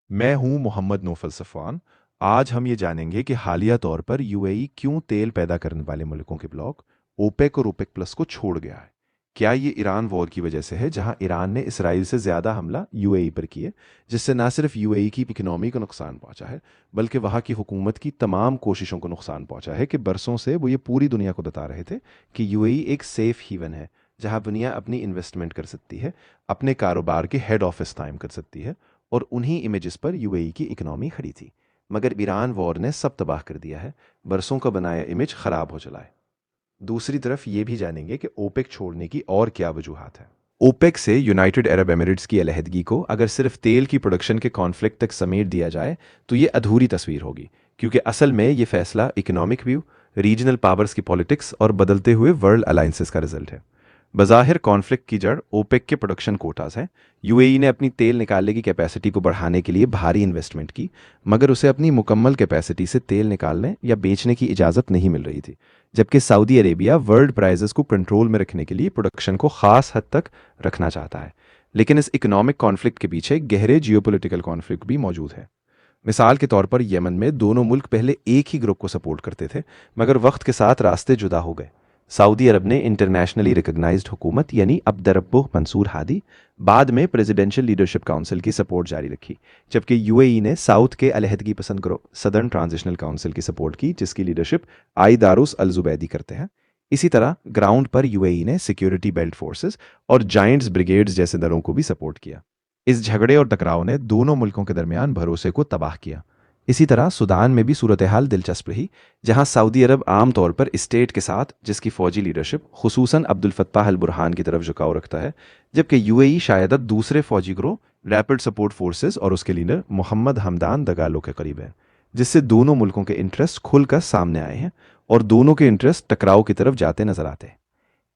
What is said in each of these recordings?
मैं हूं Mohammad Naufal Safwan. आज हम ये जानेंगे कि हालिया तौर पर यूएई क्यों तेल पैदा करने वाले मुल्कों के ब्लॉक ओपेक और ओपेक प्लस को छोड़ गया है। क्या ये ईरान वॉर की वजह से है, जहां ईरान ने इसराइल से ज़्यादा हमला यूएई पर किए, जिससे न सिर्फ यूएई की इकनॉमी को नुकसान पहुंचा है, बल्कि वहां की हुकूमत की तमाम कोशिशों को नुकसान पहुंचा है कि बरसों से वो ये पूरी दुनिया को बता रहे थे कि यूएई एक सेफ हेवन है, जहां दुनिया अपनी इन्वेस्टमेंट कर सकती है, अपने कारोबार के हेड ऑफिस कायम कर सकती है, और उन्हीं इमेजेस पर यूएई की इकनॉमी खड़ी थी। मगर ईरान वॉर ने सब तबाह कर दिया है, बरसों का बनाया इमेज खराब हो चला है। दूसरी तरफ ये भी जानेंगे कि ओपेक छोड़ने की और क्या वजूहात हैं। ओपेक से यूनाइटेड अरब एमिरेट्स की अलहदगी को अगर सिर्फ तेल की प्रोडक्शन के कॉन्फ्लिक्ट तक समेट दिया जाए तो ये अधूरी तस्वीर होगी, क्योंकि असल में ये फैसला इकोनॉमिक व्यू, रीजनल पावर्स की पॉलिटिक्स और बदलते हुए वर्ल्ड अलायंसेस का रिजल्ट है। बज़ाहिर कॉन्फ्लिक्ट की जड़ ओपेक के प्रोडक्शन कोटास हैं। यूएई ने अपनी तेल निकालने की कैपेसिटी को बढ़ाने के लिए भारी इन्वेस्टमेंट की, मगर उसे अपनी मुकम्मल कैपेसिटी से तेल निकालने या बेचने की इजाज़त नहीं मिल रही थी। जबकि सऊदी अरेबिया वर्ल्ड प्राइजेस को कंट्रोल में रखने के लिए प्रोडक्शन को खास हद तक रखना चाहता है। लेकिन इस इकोनॉमिक कॉन्फ्लिक्ट के पीछे गहरे जियोपॉलिटिकल कॉन्फ्लिक्ट भी मौजूद है। मिसाल के तौर पर यमन में दोनों मुल्क पहले एक ही ग्रुप को सपोर्ट करते थे, मगर वक्त के साथ रास्ते जुदा हो गए। सऊदी अरब ने इंटरनेशनली रिकग्नाइज्ड हुकूमत यानी अब्दुर्रब्बुह मंसूर हादी, बाद में प्रेसिडेंशियल लीडरशिप काउंसिल की सपोर्ट जारी रखी, जबकि यूएई ने साउथ के अलहदगी पसंद ग्रुप सदर्न ट्रांजिशनल काउंसिल की सपोर्ट की, जिसकी लीडरशिप आईदारुस अल जुबैदी करते हैं। इसी तरह ग्राउंड पर यूएई ने सिक्योरिटी बेल्ट फोर्सेस और जायंट्स ब्रिगेड्स जैसे दलों को भी सपोर्ट किया। इस झगड़े और टकराव ने दोनों मुल्कों के दरमियान भरोसे को तबाह किया। इसी तरह सूडान में भी सूरत हाल दिलचस्प रही, जहां सऊदी अरब आम तौर पर स्टेट के साथ जिसकी फौजी लीडरशिप खुसूसन अब्दुल फत्ताह अल बुरहान की तरफ झुकाव रखता है, जबकि यूएई शायद दूसरे फौजी ग्रोह रैपिड सपोर्ट फोर्सेस और उसके लीडर मोहम्मद हमदान दगालो के करीब है, जिससे दोनों मुल्कों के इंटरेस्ट खुलकर सामने आए हैं और दोनों के इंटरेस्ट टकराव की तरफ जाते नजर आते हैं।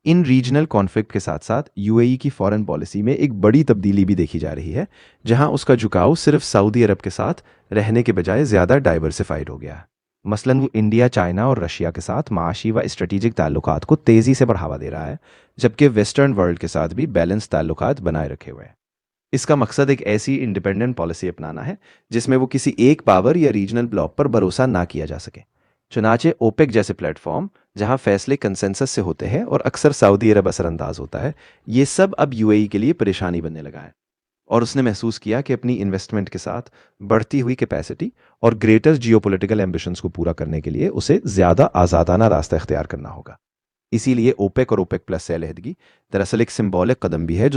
इन रीजनल कॉन्फ्लिक्ट के साथ साथ यूएई की फॉरेन पॉलिसी में एक बड़ी तब्दीली भी देखी जा रही है, जहां उसका झुकाव सिर्फ सऊदी अरब के साथ रहने के बजाय ज़्यादा डाइवर्सिफाइड हो गया है। मसलन वो इंडिया, चाइना और रशिया के साथ माशी व स्ट्रेटेजिक ताल्लुकात को तेज़ी से बढ़ावा दे रहा है, जबकि वेस्टर्न वर्ल्ड के साथ भी बैलेंस ताल्लुकात बनाए रखे हुए हैं। इसका मकसद एक ऐसी इंडिपेंडेंट पॉलिसी अपनाना है जिसमें वो किसी एक पावर या रीजनल ब्लॉक पर भरोसा ना किया जा सके। चुनाचे ओपेक जैसे प्लेटफॉर्म, जहां फैसले कंसेंसस से होते हैं और अक्सर सऊदी अरब असरअंदाज होता है, ये सब अब यूएई के लिए परेशानी बनने लगा है। और उसने महसूस किया कि अपनी इन्वेस्टमेंट के साथ बढ़ती हुई कैपेसिटी और ग्रेटर जियोपॉलिटिकल एम्बिशंस को पूरा करने के लिए उसे ज़्यादा आज़ादाना रास्ता इख्तियार करना होगा। इसीलिए ओपेक और ओपेक प्लस से अलहदगी दरअसल एक सिंबॉलिक कदम भी है, जो